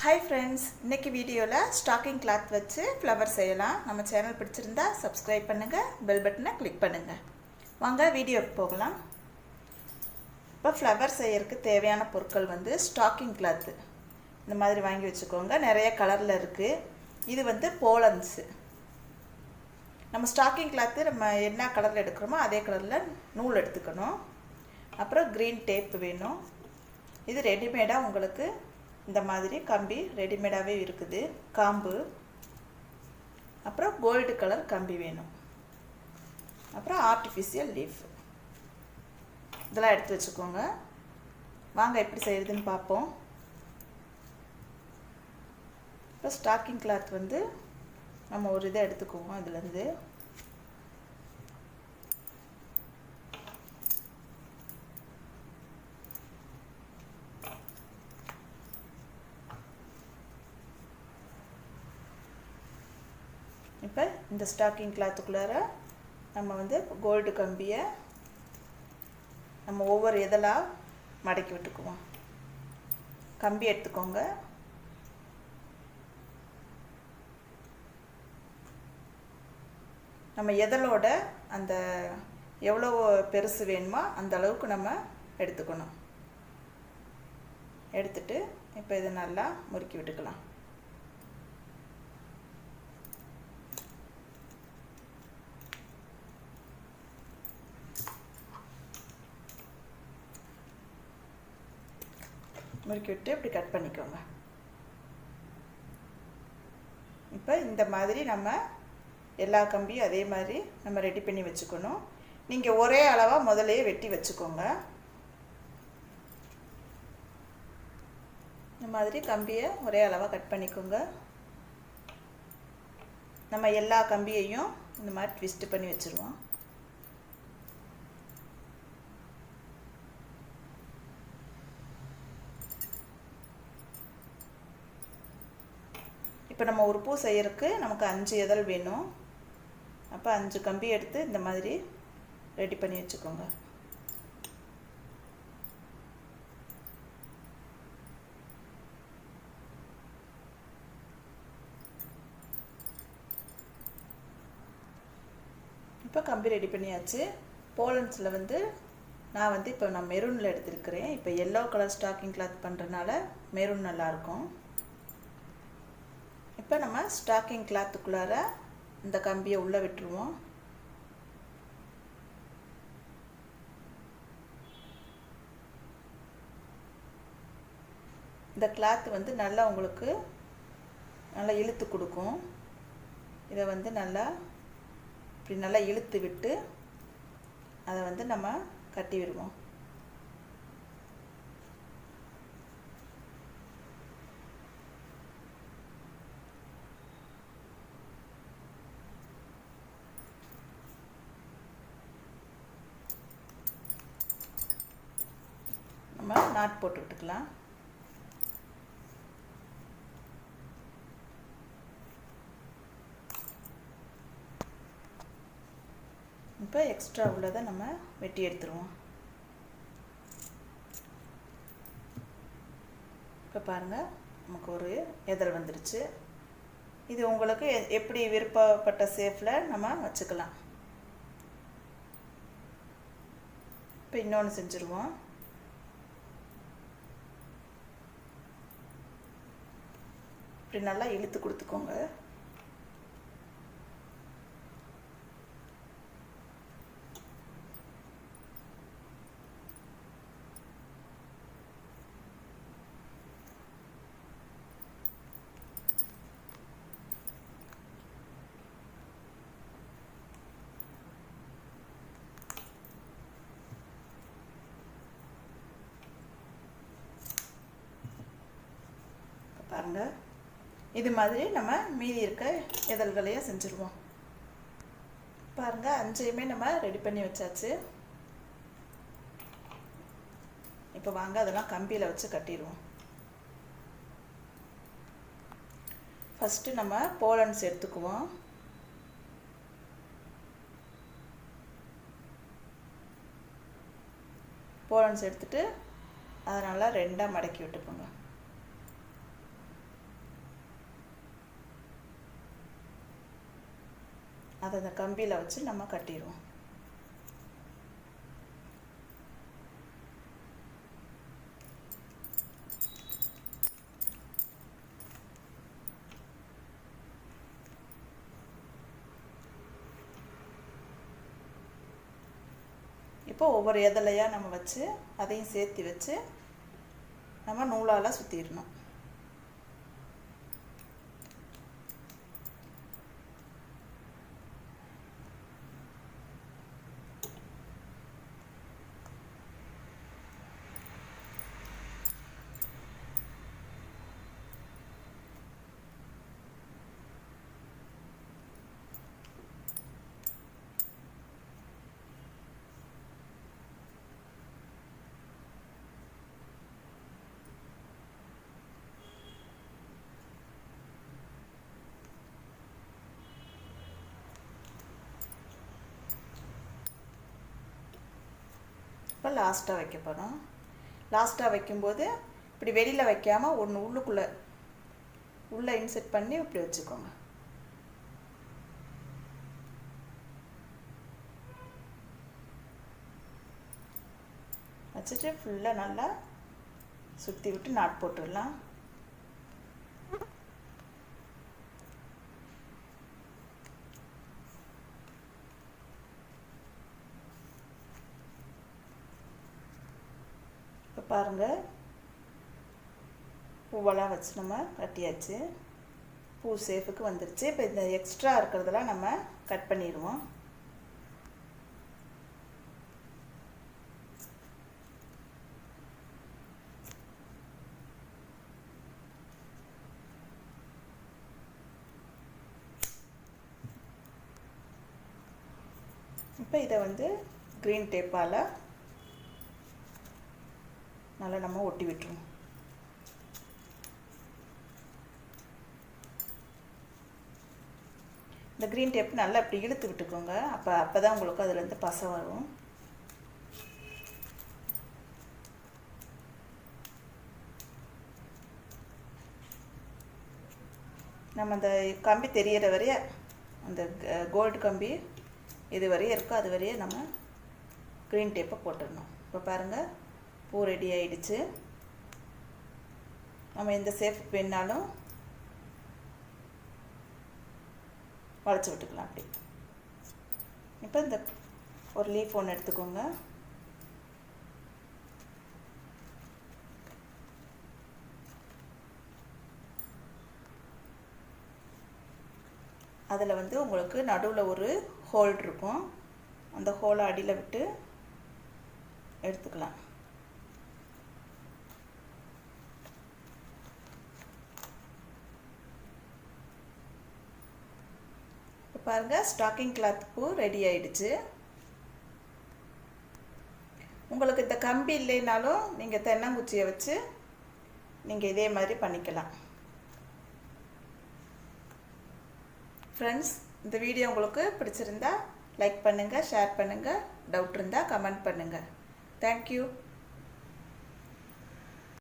Hi friends, இன்னைக்கு வீடியோல stacking cloth வச்சு ஃப்ளவர் செய்யலாம். நம்ம சேனல் பிடிச்சிருந்தா சப்ஸ்கிரைப் பண்ணுங்க, பெல் பட்டனை கிளிக் பண்ணுங்க. வாங்க வீடியோக்கு போகலாம். இப்போ ஃப்ளவர் செய்யறதுக்கு தேவையான பொருட்கள் வந்து ஸ்டாக்கிங் கிளாத். இந்த மாதிரி வாங்கி வச்சுக்கோங்க. நிறைய கலர்ல இருக்கு. இது வந்து போலன்ஸ். நம்ம ஸ்டாக்கிங் கிளாத் நம்ம என்ன கலர்ல எடுக்கிறோமோ அதே கலர்ல நூல் எடுத்துக்கணும். அப்புறம் கிரீன் டேப் வேணும். இது ரெடிமேடா உங்களுக்கு இந்த மாதிரி கம்பி ரெடிமேடாவே இருக்குது. காம்பு, அப்புறம் கோல்டு கலர் கம்பி வேணும். அப்புறம் ஆர்டிஃபிஷியல் லீஃப். இதெல்லாம் எடுத்து வச்சுக்கோங்க. வாங்க எப்படி செய்யறதுன்னு பார்ப்போம். இப்போ ஸ்டாக்கிங் கிளாத் வந்து நம்ம ஒரு இதை எடுத்துக்குவோம். இதுலேருந்து இப்போ இந்த ஸ்டாக்கிங் கிளாத்துக்குள்ளார நம்ம வந்து கோல்டு கம்பியை நம்ம ஒவ்வொரு இதெல்லாம் மடக்கி விட்டுக்குவோம். கம்பி எடுத்துக்கோங்க. நம்ம எதலோட அந்த எவ்வளோ பெருசு வேணுமோ அந்த அளவுக்கு நம்ம எடுத்துக்கணும். எடுத்துட்டு இப்போ இதை நல்லா முறுக்கி விட்டுக்கலாம். முறுக்கி விட்டு இப்படி கட் பண்ணிக்கோங்க. இப்போ இந்த மாதிரி நம்ம எல்லா கம்பியும் அதே மாதிரி நம்ம ரெடி பண்ணி வச்சுக்கணும். நீங்கள் ஒரே அளவாக முதலையே வெட்டி வச்சுக்கோங்க. இந்த மாதிரி கம்பியை ஒரே அளவாக கட் பண்ணிக்கோங்க. நம்ம எல்லா கம்பியையும் இந்த மாதிரி ட்விஸ்ட் பண்ணி வச்சுருவோம். இப்போ நம்ம ஒரு பூ செய்யறதுக்கு நமக்கு 5 இதழ் வேணும். அப்போ 5 கம்பி எடுத்து இந்த மாதிரி ரெடி பண்ணி வச்சுக்கோங்க. இப்போ கம்பி ரெடி பண்ணியாச்சு. போலன்ஸில் வந்து நான் இப்போ மெரூனில் எடுத்துருக்கிறேன். இப்போ எல்லோ கலர் ஸ்டாக்கிங் கிளாத் பண்ணுறதுனால மெரூன் நல்லாயிருக்கும். இப்போ நம்ம ஸ்டாக்கிங் கிளாத்துக்குள்ளார இந்த கம்பியை உள்ளே விட்டுருவோம். இந்த கிளாத் வந்து நல்லா உங்களுக்கு நல்லா இழுத்து கொடுக்கும். இதை வந்து நல்லா இப்படி நல்லா இழுத்து விட்டு அதை வந்து நம்ம கட்டி விடுவோம். நம்ம நாட் போட்டு விட்டுக்கலாம். இப்போ எக்ஸ்ட்ரா உள்ளதை நம்ம வெட்டி எடுத்துருவோம். இப்போ பாருங்கள், நமக்கு ஒரு இதழ் வந்துருச்சு. இது உங்களுக்கு எப்படி விருப்பப்பட்ட ஷேப்பில் நம்ம வச்சுக்கலாம். இப்போ இன்னொன்று செஞ்சுருவோம். இப்படி நல்லா இழுத்து கொடுத்துக்கோங்க. பாருங்க, இது மாதிரி நம்ம மீதி இருக்க இதழ்களையும் செஞ்சுருவோம். பாருங்க, 5ஐயுமே நம்ம ரெடி பண்ணி வச்சாச்சு. இப்போ வாங்க அதெல்லாம் கம்பியில் வச்சு கட்டிடுவோம். ஃபஸ்ட்டு நம்ம போலன்ஸ் எடுத்துக்குவோம். போலன்ஸ் எடுத்துட்டு அதை நல்லா ரெண்டாக மடக்கி விட்டுக்கோங்க. அதை அந்த கம்பியில் வச்சு நம்ம கட்டிடுவோம். இப்போ ஒவ்வொரு எதலையாக நம்ம வச்சு அதையும் சேர்த்து வச்சு நம்ம நூலால் சுற்றிடணும். இப்போ லாஸ்ட்டாக வைக்க போகிறோம். லாஸ்ட்டாக வைக்கும்போது இப்படி வெளியில் வைக்காமல் ஒன்று உள்ளே இன்செர்ட் பண்ணி இப்படி வச்சுக்கோங்க. வச்சுட்டு ஃபுல்லாக நல்லா சுற்றி விட்டு நாட் போட்டுடலாம். இப்போ பாருங்கள், பூவெல்லாம் வச்சு நம்ம கட்டியாச்சு. பூ சேஃபுக்கு வந்துருச்சு. இப்போ இந்த எக்ஸ்ட்ரா இருக்கிறதெல்லாம் நம்ம கட் பண்ணிடுவோம். இப்போ இதை வந்து க்ரீன் டேப்பால் நல்லா நம்ம ஒட்டி விட்டுருவோம். இந்த க்ரீன் டேப் நல்லா இப்படி இழுத்து விட்டுக்கோங்க. அப்போ தான் உங்களுக்கு அதுலேருந்து பசை வரும். நம்ம அந்த கம்பி தெரியிற வரைய, அந்த கோல்டு கம்பி இது வரையும் இருக்கோ அது வரையே நம்ம க்ரீன் டேப்பை போட்டுடணும். இப்போ பாருங்கள், பூ ரெடி ஆகிடுச்சு. நம்ம எந்த சேஃப் வேணாலும் வளைச்சி விட்டுக்கலாம். அப்படி இப்போ இந்த ஒரு லீஃப் ஒன்று எடுத்துக்கோங்க. அதில் வந்து உங்களுக்கு நடுவில் ஒரு ஹோல் இருக்கும். அந்த ஹோலை அடியில் விட்டு எடுத்துக்கலாம். பாருங்கள், ஸ்டாக்கிங் கிளாத் பூ ரெடி ஆயிடுச்சு. உங்களுக்கு இந்த கம்பி இல்லைனாலும் நீங்கள் தென்னங்குச்சியை வச்சு நீங்கள் இதே மாதிரி பண்ணிக்கலாம். ஃப்ரெண்ட்ஸ், இந்த வீடியோ உங்களுக்கு பிடிச்சிருந்தா லைக் பண்ணுங்கள், ஷேர் பண்ணுங்கள், டவுட் இருந்தால் கமெண்ட் பண்ணுங்கள். தேங்க்யூ.